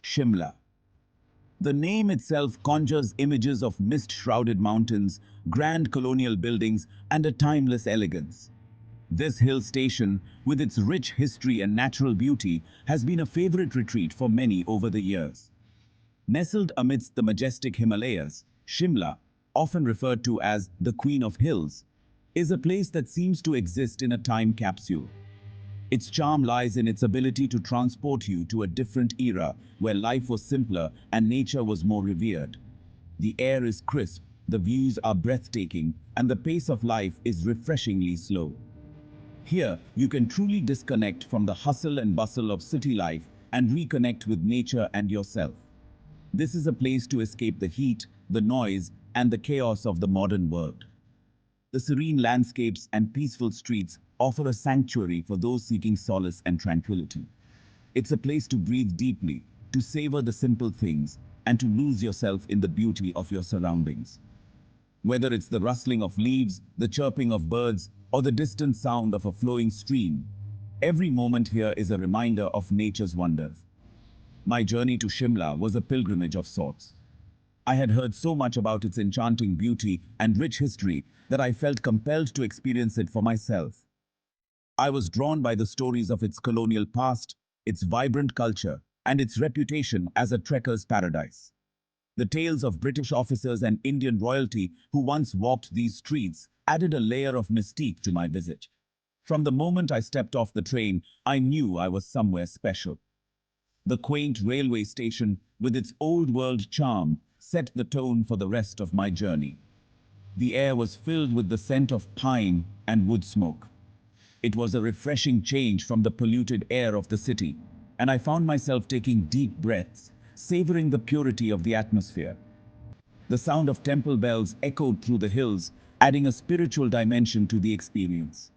Shimla. The name itself conjures images of mist-shrouded mountains, grand colonial buildings, and a timeless elegance. This hill station, with its rich history and natural beauty, has been a favorite retreat for many over the years. Nestled amidst the majestic Himalayas, Shimla, often referred to as the Queen of Hills, is a place that seems to exist in a time capsule. Its charm lies in its ability to transport you to a different era where life was simpler and nature was more revered. The air is crisp, the views are breathtaking, and the pace of life is refreshingly slow. Here, you can truly disconnect from the hustle and bustle of city life and reconnect with nature and yourself. This is a place to escape the heat, the noise, and the chaos of the modern world. The serene landscapes and peaceful streets offer a sanctuary for those seeking solace and tranquility. It's a place to breathe deeply, to savor the simple things, and to lose yourself in the beauty of your surroundings. Whether it's the rustling of leaves, the chirping of birds, or the distant sound of a flowing stream, every moment here is a reminder of nature's wonders. My journey to Shimla was a pilgrimage of sorts. I had heard so much about its enchanting beauty and rich history that I felt compelled to experience it for myself. I was drawn by the stories of its colonial past, its vibrant culture, and its reputation as a trekker's paradise. The tales of British officers and Indian royalty who once walked these streets added a layer of mystique to my visit. From the moment I stepped off the train, I knew I was somewhere special. The quaint railway station, with its old-world charm, set the tone for the rest of my journey. The air was filled with the scent of pine and wood smoke. It was a refreshing change from the polluted air of the city, and I found myself taking deep breaths, savoring the purity of the atmosphere. The sound of temple bells echoed through the hills, adding a spiritual dimension to the experience.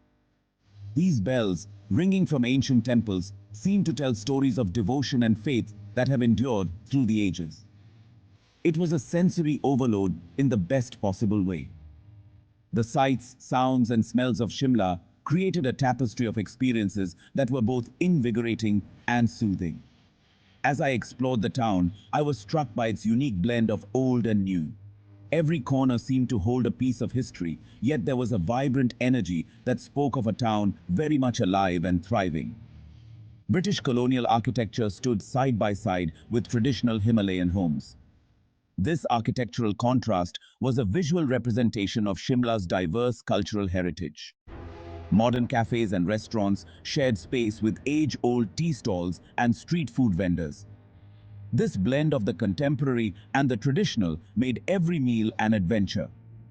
These bells, ringing from ancient temples, seem to tell stories of devotion and faith that have endured through the ages. It was a sensory overload in the best possible way. The sights, sounds, and smells of Shimla created a tapestry of experiences that were both invigorating and soothing. As I explored the town, I was struck by its unique blend of old and new. Every corner seemed to hold a piece of history, yet there was a vibrant energy that spoke of a town very much alive and thriving. British colonial architecture stood side by side with traditional Himalayan homes. This architectural contrast was a visual representation of Shimla's diverse cultural heritage. Modern cafes and restaurants shared space with age-old tea stalls and street food vendors. This blend of the contemporary and the traditional made every meal an adventure,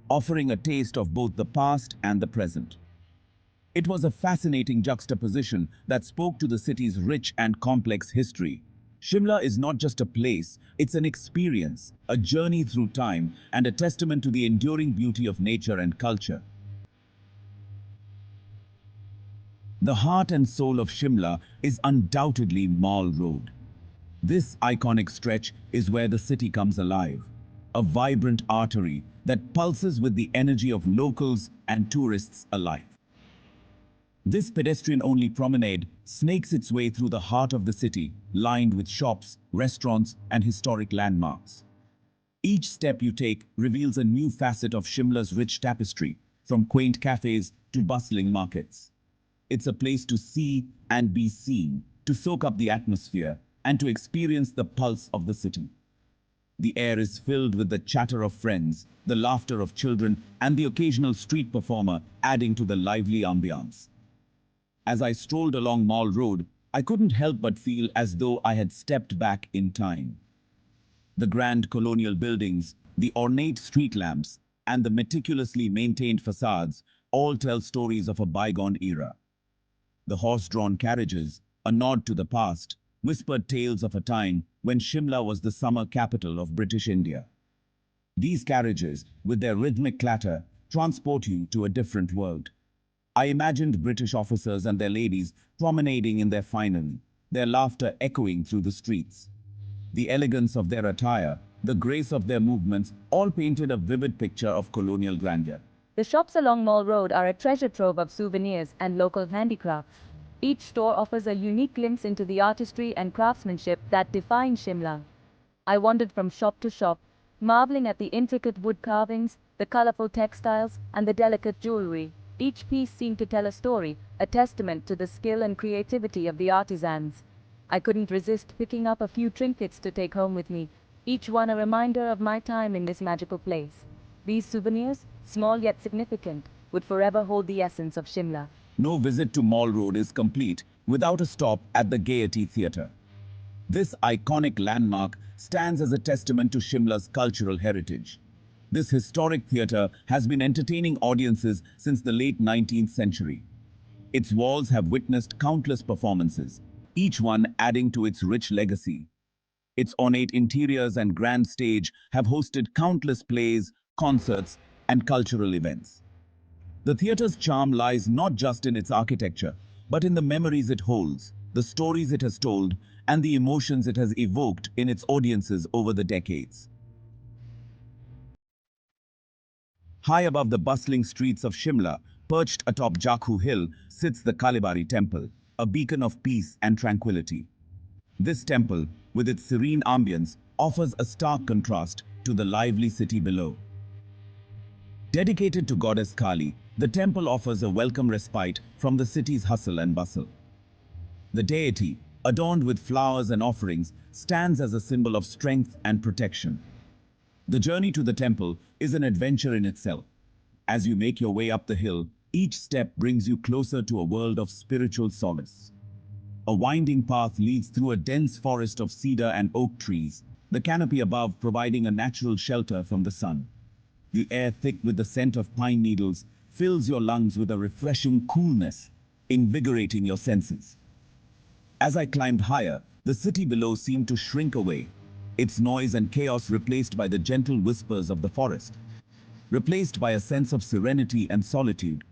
offering a taste of both the past and the present. It was a fascinating juxtaposition that spoke to the city's rich and complex history. Shimla is not just a place, it's an experience, a journey through time, and a testament to the enduring beauty of nature and culture. The heart and soul of Shimla is undoubtedly Mall Road. This iconic stretch is where the city comes alive, a vibrant artery that pulses with the energy of locals and tourists alike. This pedestrian-only promenade snakes its way through the heart of the city, lined with shops, restaurants, and historic landmarks. Each step you take reveals a new facet of Shimla's rich tapestry, from quaint cafes to bustling markets. It's a place to see and be seen, to soak up the atmosphere, and to experience the pulse of the city. The air is filled with the chatter of friends, the laughter of children, and the occasional street performer adding to the lively ambiance. As I strolled along Mall Road, I couldn't help but feel as though I had stepped back in time. The grand colonial buildings, the ornate street lamps, and the meticulously maintained facades all tell stories of a bygone era. The horse-drawn carriages, a nod to the past, whispered tales of a time when Shimla was the summer capital of British India. These carriages, with their rhythmic clatter, transport you to a different world. I imagined British officers and their ladies promenading in their finery, their laughter echoing through the streets. The elegance of their attire, the grace of their movements, all painted a vivid picture of colonial grandeur. The shops along Mall Road are a treasure trove of souvenirs and local handicrafts. Each store offers a unique glimpse into the artistry and craftsmanship that define Shimla. I wandered from shop to shop, marveling at the intricate wood carvings, the colorful textiles, and the delicate jewelry. Each piece seemed to tell a story, a testament to the skill and creativity of the artisans. I couldn't resist picking up a few trinkets to take home with me, each one a reminder of my time in this magical place. These souvenirs, small yet significant, would forever hold the essence of Shimla. No visit to Mall Road is complete without a stop at the Gaiety Theatre. This iconic landmark stands as a testament to Shimla's cultural heritage. This historic theatre has been entertaining audiences since the late 19th century. Its walls have witnessed countless performances, each one adding to its rich legacy. Its ornate interiors and grand stage have hosted countless plays, concerts, and cultural events. The theatre's charm lies not just in its architecture, but in the memories it holds, the stories it has told, and the emotions it has evoked in its audiences over the decades. High above the bustling streets of Shimla, perched atop Jakhu Hill, sits the Kalibari Temple, a beacon of peace and tranquility. This temple, with its serene ambience, offers a stark contrast to the lively city below. Dedicated to goddess Kali, the temple offers a welcome respite from the city's hustle and bustle. The deity, adorned with flowers and offerings, stands as a symbol of strength and protection. The journey to the temple is an adventure in itself. As you make your way up the hill, each step brings you closer to a world of spiritual solace. A winding path leads through a dense forest of cedar and oak trees, the canopy above providing a natural shelter from the sun. The air, thick with the scent of pine needles, fills your lungs with a refreshing coolness, invigorating your senses. As I climbed higher, the city below seemed to shrink away, its noise and chaos replaced by the gentle whispers of the forest, replaced by a sense of serenity and solitude.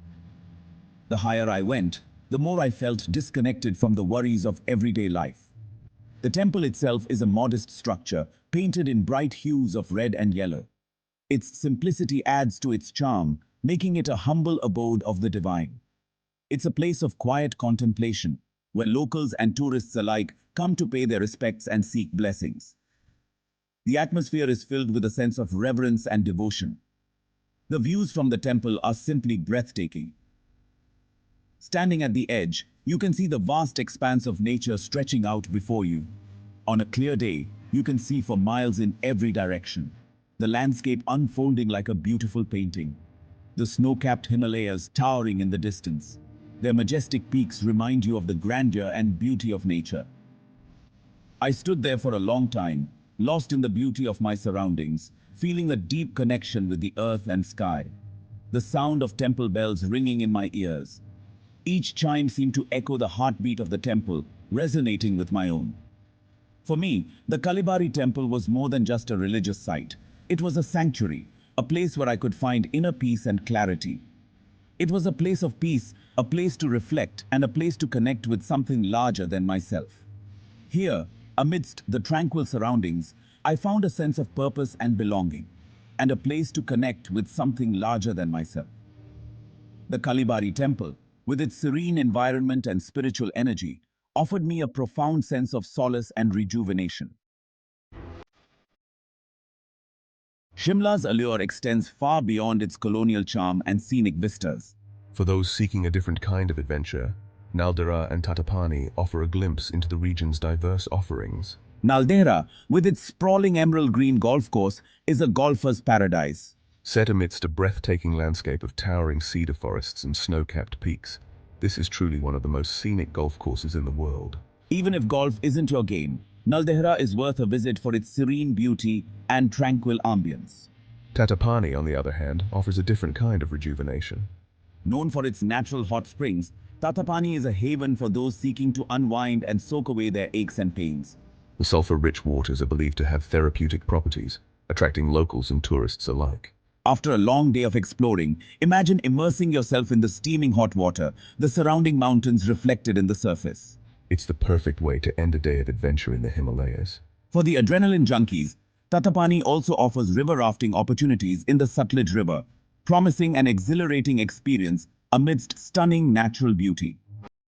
The higher I went, the more I felt disconnected from the worries of everyday life. The temple itself is a modest structure, painted in bright hues of red and yellow. Its simplicity adds to its charm, making it a humble abode of the divine. It's a place of quiet contemplation, where locals and tourists alike come to pay their respects and seek blessings. The atmosphere is filled with a sense of reverence and devotion. The views from the temple are simply breathtaking. Standing at the edge, you can see the vast expanse of nature stretching out before you. On a clear day, you can see for miles in every direction, the landscape unfolding like a beautiful painting. The snow-capped Himalayas towering in the distance. Their majestic peaks remind you of the grandeur and beauty of nature. I stood there for a long time, lost in the beauty of my surroundings, feeling a deep connection with the earth and sky. The sound of temple bells ringing in my ears. Each chime seemed to echo the heartbeat of the temple, resonating with my own. For me, the Kalibari Temple was more than just a religious site. It was a sanctuary, a place where I could find inner peace and clarity. It was a place of peace, a place to reflect, and a place to connect with something larger than myself. Here, amidst the tranquil surroundings, I found a sense of purpose and belonging, and a place to connect with something larger than myself. The Kalibari Temple, with its serene environment and spiritual energy, offered me a profound sense of solace and rejuvenation. Shimla's allure extends far beyond its colonial charm and scenic vistas. For those seeking a different kind of adventure, Naldehra and Tattapani offer a glimpse into the region's diverse offerings. Naldehra, with its sprawling emerald green golf course, is a golfer's paradise. Set amidst a breathtaking landscape of towering cedar forests and snow-capped peaks, this is truly one of the most scenic golf courses in the world. Even if golf isn't your game, Naldehra is worth a visit for its serene beauty and tranquil ambience. Tattapani, on the other hand, offers a different kind of rejuvenation. Known for its natural hot springs, Tattapani is a haven for those seeking to unwind and soak away their aches and pains. The sulfur-rich waters are believed to have therapeutic properties, attracting locals and tourists alike. After a long day of exploring, imagine immersing yourself in the steaming hot water, the surrounding mountains reflected in the surface. It's the perfect way to end a day of adventure in the Himalayas. For the adrenaline junkies, Tattapani also offers river rafting opportunities in the Sutlej River, promising an exhilarating experience amidst stunning natural beauty.